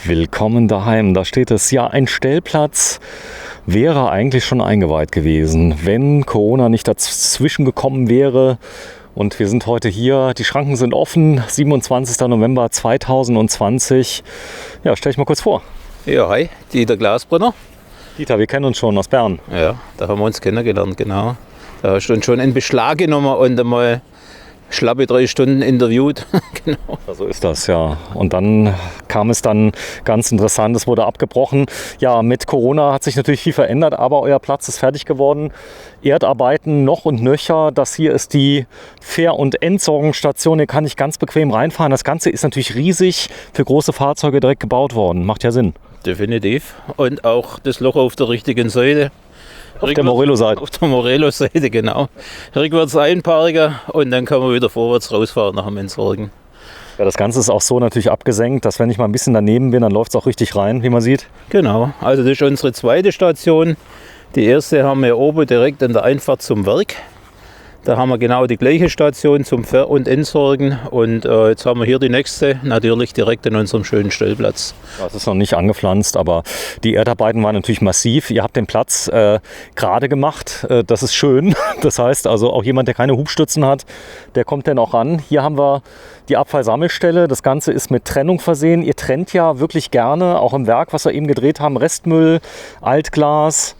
Willkommen daheim. Da steht es ja, ein Stellplatz wäre eigentlich schon eingeweiht gewesen, wenn Corona nicht dazwischen gekommen wäre. Und wir sind heute hier, die Schranken sind offen, 27. November 2020. Ja, stell dich mal kurz vor. Ja, hi, Dieter Glasbrunner. Dieter, wir kennen uns schon aus Bern. Ja, da haben wir uns kennengelernt, genau. Da hast du uns schon in Beschlag genommen und einmal schlappe 3 Stunden interviewt. Genau. So ist das, ja. Und dann kam es dann ganz interessant, es wurde abgebrochen. Ja, mit Corona hat sich natürlich viel verändert, aber euer Platz ist fertig geworden. Erdarbeiten noch und nöcher. Das hier ist die Fähr- und Entsorgungsstation. Hier kann ich ganz bequem reinfahren. Das Ganze ist natürlich riesig, für große Fahrzeuge direkt gebaut worden. Macht ja Sinn. Definitiv. Und auch das Loch auf der richtigen Seite. Auf der Morello-Seite. Auf der Morello-Seite, genau. Rückwärts einparken und dann kann man wieder vorwärts rausfahren nach dem Entsorgen. Ja, das Ganze ist auch so natürlich abgesenkt, dass wenn ich mal ein bisschen daneben bin, dann läuft es auch richtig rein, wie man sieht. Genau, also das ist unsere zweite Station. Die erste haben wir oben direkt an der Einfahrt zum Werk. Da haben wir genau die gleiche Station zum Ver- und Entsorgen. Und jetzt haben wir hier die nächste, natürlich direkt an unserem schönen Stellplatz. Das ist noch nicht angepflanzt, aber die Erdarbeiten waren natürlich massiv. Ihr habt den Platz gerade gemacht. Das ist schön. Das heißt also, auch jemand, der keine Hubstützen hat, der kommt dann auch ran. Hier haben wir die Abfallsammelstelle. Das Ganze ist mit Trennung versehen. Ihr trennt ja wirklich gerne, auch im Werk, was wir eben gedreht haben, Restmüll, Altglas.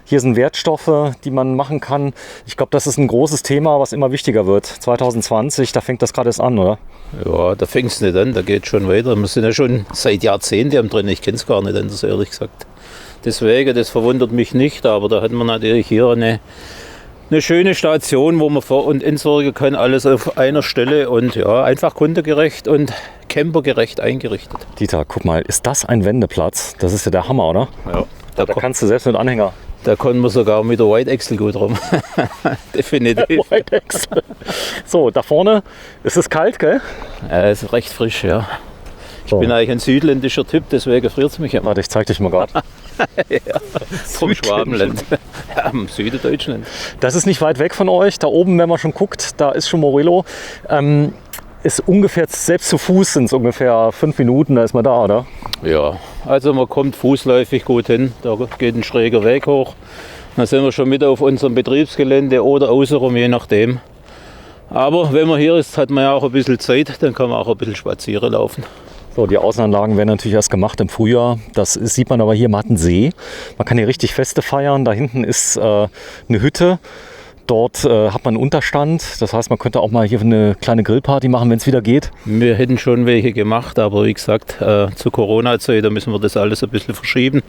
Hier sind Wertstoffe, die man machen kann. Ich glaube, das ist ein großes Thema, was immer wichtiger wird. 2020, da fängt das gerade erst an, oder? Ja, da fängt es nicht an, da geht es schon weiter. Wir sind ja schon seit Jahrzehnten am drin. Ich kenne es gar nicht anders, ehrlich gesagt. Deswegen, das verwundert mich nicht, aber da hat man natürlich hier eine schöne Station, wo man vor- und entsorgen kann, alles auf einer Stelle und ja, einfach kundengerecht und campergerecht eingerichtet. Dieter, guck mal, ist das ein Wendeplatz? Das ist ja der Hammer, oder? Ja, Da kannst du selbst mit Anhänger. Da konnten wir sogar mit der White Axle gut rum. Definitiv. White Axle. So, da vorne ist es kalt, gell? Es ist recht frisch, ja. Ich So. bin eigentlich ein südländischer Typ, deswegen friert es mich immer. Warte, ich zeig dich mal gerade. Ja, vom Schwabenland. Ja, im Süden Deutschland. Das ist nicht weit weg von euch. Da oben, wenn man schon guckt, da ist schon Morello. Ist ungefähr, selbst zu Fuß sind es ungefähr 5 Minuten, da ist man da, oder? Ja, also man kommt fußläufig gut hin. Da geht ein schräger Weg hoch. Dann sind wir schon mit auf unserem Betriebsgelände oder außenrum, je nachdem. Aber wenn man hier ist, hat man ja auch ein bisschen Zeit, dann kann man auch ein bisschen spazieren laufen. So, die Außenanlagen werden natürlich erst gemacht im Frühjahr. Sieht man aber hier, man hat einen See. Man kann hier richtig Feste feiern. Da hinten ist eine Hütte. Dort hat man einen Unterstand. Das heißt, man könnte auch mal hier eine kleine Grillparty machen, wenn es wieder geht. Wir hätten schon welche gemacht, aber wie gesagt, zur Corona-Zeit, da müssen wir das alles ein bisschen verschieben.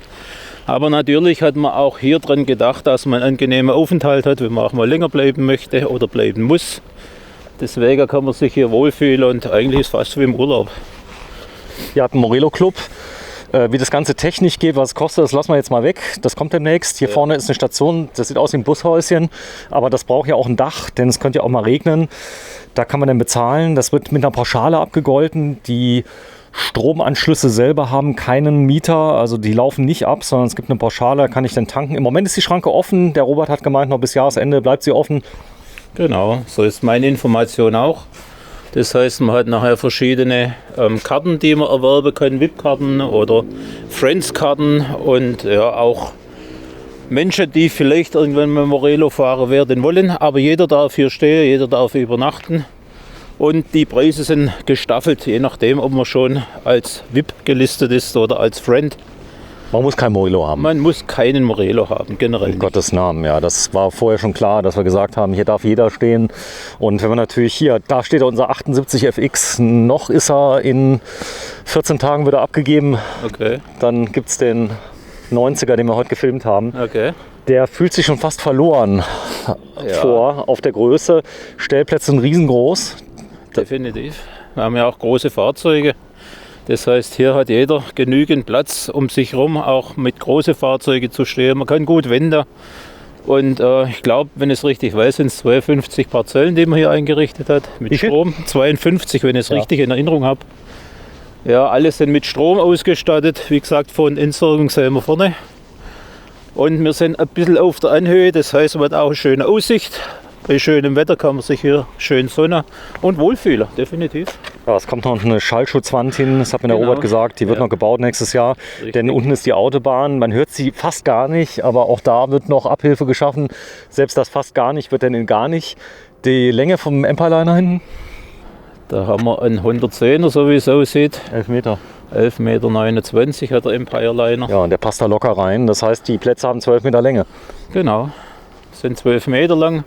Aber natürlich hat man auch hier dran gedacht, dass man einen angenehmen Aufenthalt hat, wenn man auch mal länger bleiben möchte oder bleiben muss. Deswegen kann man sich hier wohlfühlen und eigentlich ist es fast wie im Urlaub. Ihr habt einen Morello Club. Wie das Ganze technisch geht, was es kostet, das lassen wir jetzt mal weg. Das kommt demnächst. Hier vorne ist eine Station, das sieht aus wie ein Bushäuschen. Aber das braucht ja auch ein Dach, denn es könnte ja auch mal regnen. Da kann man dann bezahlen. Das wird mit einer Pauschale abgegolten. Die Stromanschlüsse selber haben keinen Mieter, also die laufen nicht ab, sondern es gibt eine Pauschale, da kann ich dann tanken. Im Moment ist die Schranke offen. Der Robert hat gemeint, noch bis Jahresende bleibt sie offen. Genau, so ist meine Information auch. Das heißt, man hat nachher verschiedene Karten, die man erwerben kann, VIP-Karten oder Friends-Karten und ja auch Menschen, die vielleicht irgendwann mit Morello fahren werden wollen. Aber jeder darf hier stehen, jeder darf übernachten und die Preise sind gestaffelt, je nachdem, ob man schon als VIP gelistet ist oder als Friend. Man muss kein Morello haben. Man muss keinen Morello haben, generell. In Gottes Namen, ja. Das war vorher schon klar, dass wir gesagt haben, hier darf jeder stehen. Und wenn wir natürlich hier, da steht unser 78 FX, noch ist er in 14 Tagen wieder abgegeben. Okay. Dann gibt es den 90er, den wir heute gefilmt haben. Okay. Der fühlt sich schon fast verloren vor auf der Größe. Stellplätze sind riesengroß. Definitiv. Wir haben ja auch große Fahrzeuge. Das heißt, hier hat jeder genügend Platz, um sich herum auch mit großen Fahrzeugen zu stehen. Man kann gut wenden. Und ich glaube, wenn ich es richtig weiß, sind es 52 Parzellen, die man hier eingerichtet hat. Mit Strom. 52, wenn ich es richtig in Erinnerung habe. Ja, alles sind mit Strom ausgestattet. Wie gesagt, von Entsorgung sehen wir vorne. Und wir sind ein bisschen auf der Anhöhe. Das heißt, man hat auch eine schöne Aussicht. Bei schönem Wetter kann man sich hier schön sonnen und wohlfühlen, definitiv. Ja, es kommt noch eine Schallschutzwand hin, das hat mir der Genau. Robert gesagt, die wird noch gebaut nächstes Jahr. Richtig. Denn unten ist die Autobahn, man hört sie fast gar nicht, aber auch da wird noch Abhilfe geschaffen. Selbst das fast gar nicht wird dann in gar nicht. Die Länge vom Empire-Liner hinten? Da haben wir einen 110er, so wie es aussieht. 11 Meter. 11,29 Meter hat der Empire Liner. Ja, und der passt da locker rein. Das heißt, die Plätze haben 12 Meter Länge. Genau, sind 12 Meter lang.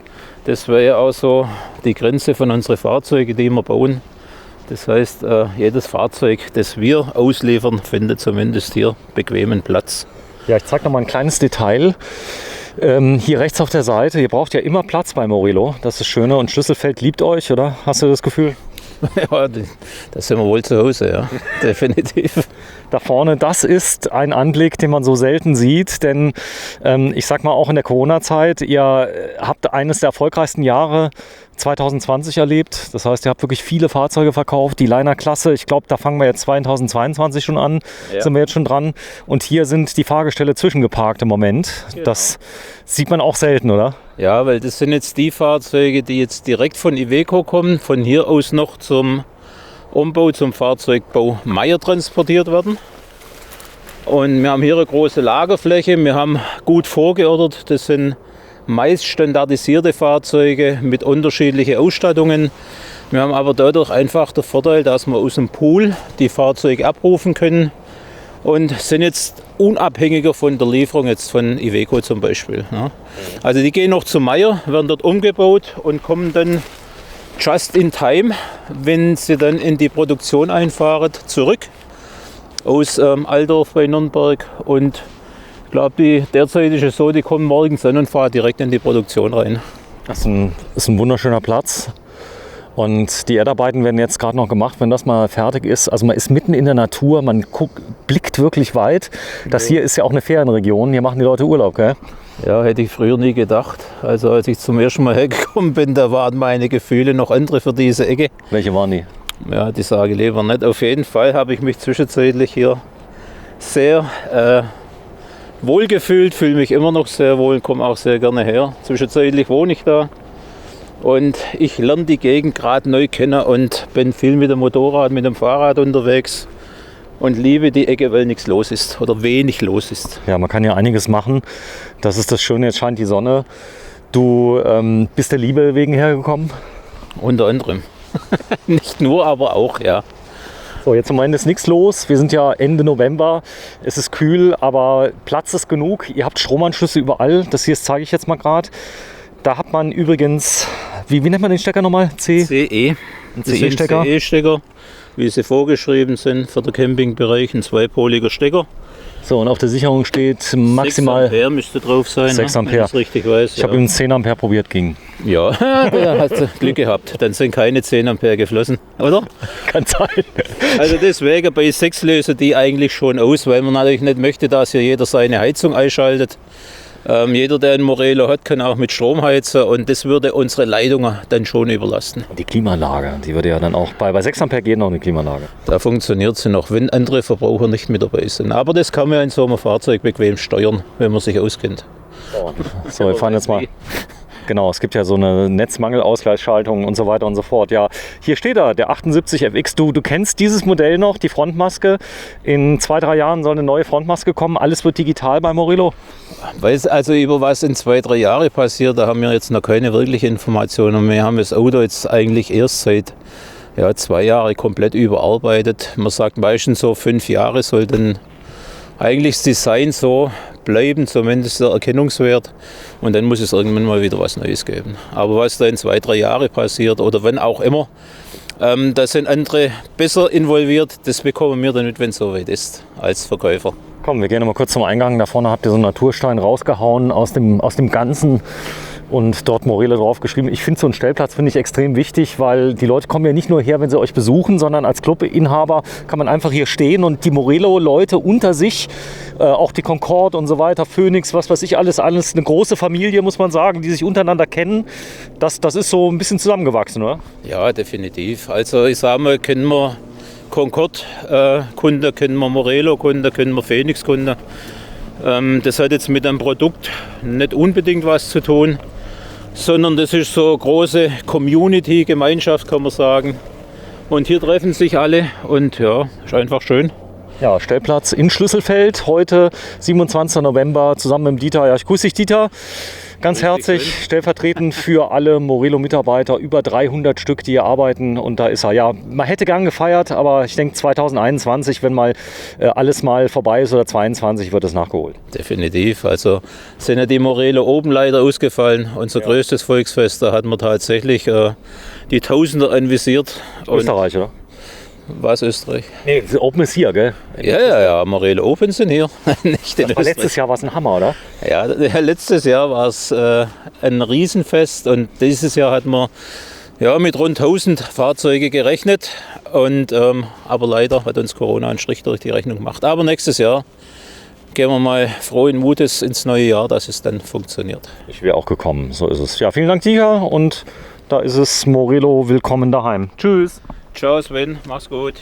Das wäre ja auch so die Grenze von unseren Fahrzeugen, die wir bauen. Das heißt, jedes Fahrzeug, das wir ausliefern, findet zumindest hier bequemen Platz. Ja, ich zeige noch mal ein kleines Detail. Hier rechts auf der Seite, ihr braucht ja immer Platz bei Morelo. Das ist das Schöne. Und Schlüsselfeld liebt euch, oder? Hast du das Gefühl? Ja, da sind wir wohl zu Hause, ja, definitiv. Da vorne, das ist ein Anblick, den man so selten sieht, denn ich sag mal auch in der Corona-Zeit, ihr habt eines der erfolgreichsten Jahre 2020 erlebt. Das heißt, ihr habt wirklich viele Fahrzeuge verkauft, die Liner-Klasse, ich glaube, da fangen wir jetzt 2022 schon an, Ja. sind wir jetzt schon dran. Und hier sind die Fahrgestelle zwischengeparkt im Moment. Genau. Das sieht man auch selten, oder? Ja, weil das sind jetzt die Fahrzeuge, die jetzt direkt von Iveco kommen, von hier aus noch zum Umbau zum Fahrzeugbau Meyer transportiert werden. Und wir haben hier eine große Lagerfläche, wir haben gut vorgeordert, das sind meist standardisierte Fahrzeuge mit unterschiedlichen Ausstattungen. Wir haben aber dadurch einfach den Vorteil, dass wir aus dem Pool die Fahrzeuge abrufen können und sind jetzt unabhängiger von der Lieferung jetzt von Iveco zum Beispiel. Ja. Also die gehen noch zu Meyer, werden dort umgebaut und kommen dann just in time, wenn sie dann in die Produktion einfahren, zurück aus Altdorf bei Nürnberg. Und ich glaube, die derzeit ist es so, die kommen morgens an und fahren direkt in die Produktion rein. Das ist ein wunderschöner Platz. Und die Erdarbeiten werden jetzt gerade noch gemacht, wenn das mal fertig ist. Also man ist mitten in der Natur, man blickt wirklich weit. Das hier ist ja auch eine Ferienregion, hier machen die Leute Urlaub, gell? Ja, hätte ich früher nie gedacht. Also als ich zum ersten Mal hergekommen bin, da waren meine Gefühle noch andere für diese Ecke. Welche waren die? Ja, die sage ich lieber nicht. Auf jeden Fall habe ich mich zwischenzeitlich hier sehr wohl gefühlt, fühle mich immer noch sehr wohl, komme auch sehr gerne her. Zwischenzeitlich wohne ich da und ich lerne die Gegend gerade neu kennen und bin viel mit dem Motorrad, mit dem Fahrrad unterwegs und liebe die Ecke, weil nichts los ist oder wenig los ist. Ja, man kann ja einiges machen. Das ist das Schöne, jetzt scheint die Sonne. Du bist der Liebe wegen hergekommen? Unter anderem. Nicht nur, aber auch, ja. So, jetzt im Moment ist nichts los. Wir sind ja Ende November. Es ist kühl, aber Platz ist genug. Ihr habt Stromanschlüsse überall. Das hier zeige ich jetzt mal gerade. Da hat man übrigens, wie nennt man den Stecker nochmal? CE. Ein CE-Stecker. CE-Stecker, wie sie vorgeschrieben sind für den Campingbereich, ein zweipoliger Stecker. So, und auf der Sicherung steht maximal 6 Ampere müsste drauf sein, 6 ne? Ampere. Wenn ich es richtig weiß. Ich habe übrigens 10 Ampere probiert, ging. Ja, der hat Glück gehabt. Dann sind keine 10 Ampere geflossen, oder? Kann sein. Also deswegen bei 6 lösen die eigentlich schon aus, weil man natürlich nicht möchte, dass hier jeder seine Heizung einschaltet. Jeder, der ein Morelo hat, kann auch mit Strom heizen und das würde unsere Leitungen dann schon überlasten. Die Klimaanlage, die würde ja dann auch bei 6 Ampere geht noch eine Klimaanlage. Da funktioniert sie noch, wenn andere Verbraucher nicht mit dabei sind. Aber das kann man in so einem Fahrzeug bequem steuern, wenn man sich auskennt. So, wir fahren jetzt mal. Genau, es gibt ja so eine Netzmangelausgleichsschaltung und so weiter und so fort. Ja, hier steht er, der 78 FX. Du kennst dieses Modell noch, die Frontmaske. In 2-3 Jahren soll eine neue Frontmaske kommen. Alles wird digital bei Morelo. Weiß also über was in 2-3 Jahren passiert, da haben wir jetzt noch keine wirkliche Information. Wir haben das Auto jetzt eigentlich erst seit 2 Jahren komplett überarbeitet. Man sagt meistens so 5 Jahre soll dann eigentlich das Design so bleiben, zumindest der Erkennungswert. Und dann muss es irgendwann mal wieder was Neues geben. Aber was da in 2-3 Jahren passiert oder wenn auch immer, da sind andere besser involviert. Das bekommen wir dann nicht, wenn es so weit ist, als Verkäufer. Komm, wir gehen noch mal kurz zum Eingang. Da vorne habt ihr so einen Naturstein rausgehauen aus dem Ganzen und dort Morelo drauf geschrieben. Ich finde so einen Stellplatz finde ich extrem wichtig, weil die Leute kommen ja nicht nur her, wenn sie euch besuchen, sondern als Clubinhaber kann man einfach hier stehen und die Morelo-Leute unter sich, auch die Concorde und so weiter, Phoenix, was weiß ich, alles eine große Familie, muss man sagen, die sich untereinander kennen. Das ist so ein bisschen zusammengewachsen, oder? Ja, definitiv. Also ich sage mal, kennen wir Concorde-Kunden, kennen wir Morelo-Kunden, kennen wir Phoenix-Kunden. Das hat jetzt mit einem Produkt nicht unbedingt was zu tun. sondern das ist so eine große Community, Gemeinschaft kann man sagen. Und hier treffen sich alle und ja, ist einfach schön. Ja, Stellplatz in Schlüsselfeld, heute 27. November, zusammen mit dem Dieter. Ja, ich grüße dich, Dieter. Ganz herzlich, stellvertretend für alle Morelo-Mitarbeiter, über 300 Stück, die hier arbeiten. Und da ist er. Ja, man hätte gern gefeiert, aber ich denke 2021, wenn mal alles mal vorbei ist, oder 2022, wird es nachgeholt. Definitiv. Also sind ja die Morelo oben leider ausgefallen. Unser größtes Volksfest, da hatten wir tatsächlich die Tausender anvisiert. Österreich, oder? Was, Österreich? Nee, Open ist hier, gell? Ja, Morelo Open sind hier. Nicht in Das war Österreich. letztes Jahr was ein Hammer, oder? Ja, letztes Jahr war es ein Riesenfest und dieses Jahr hatten wir mit rund 1000 Fahrzeuge gerechnet. Und, aber leider hat uns Corona einen Strich durch die Rechnung gemacht. Aber nächstes Jahr gehen wir mal frohen Mutes ins neue Jahr, dass es dann funktioniert. Ich wäre auch gekommen, so ist es. Ja, vielen Dank, Dieter. Und da ist es Morelo, willkommen daheim. Tschüss. Ciao Sven, mach's gut.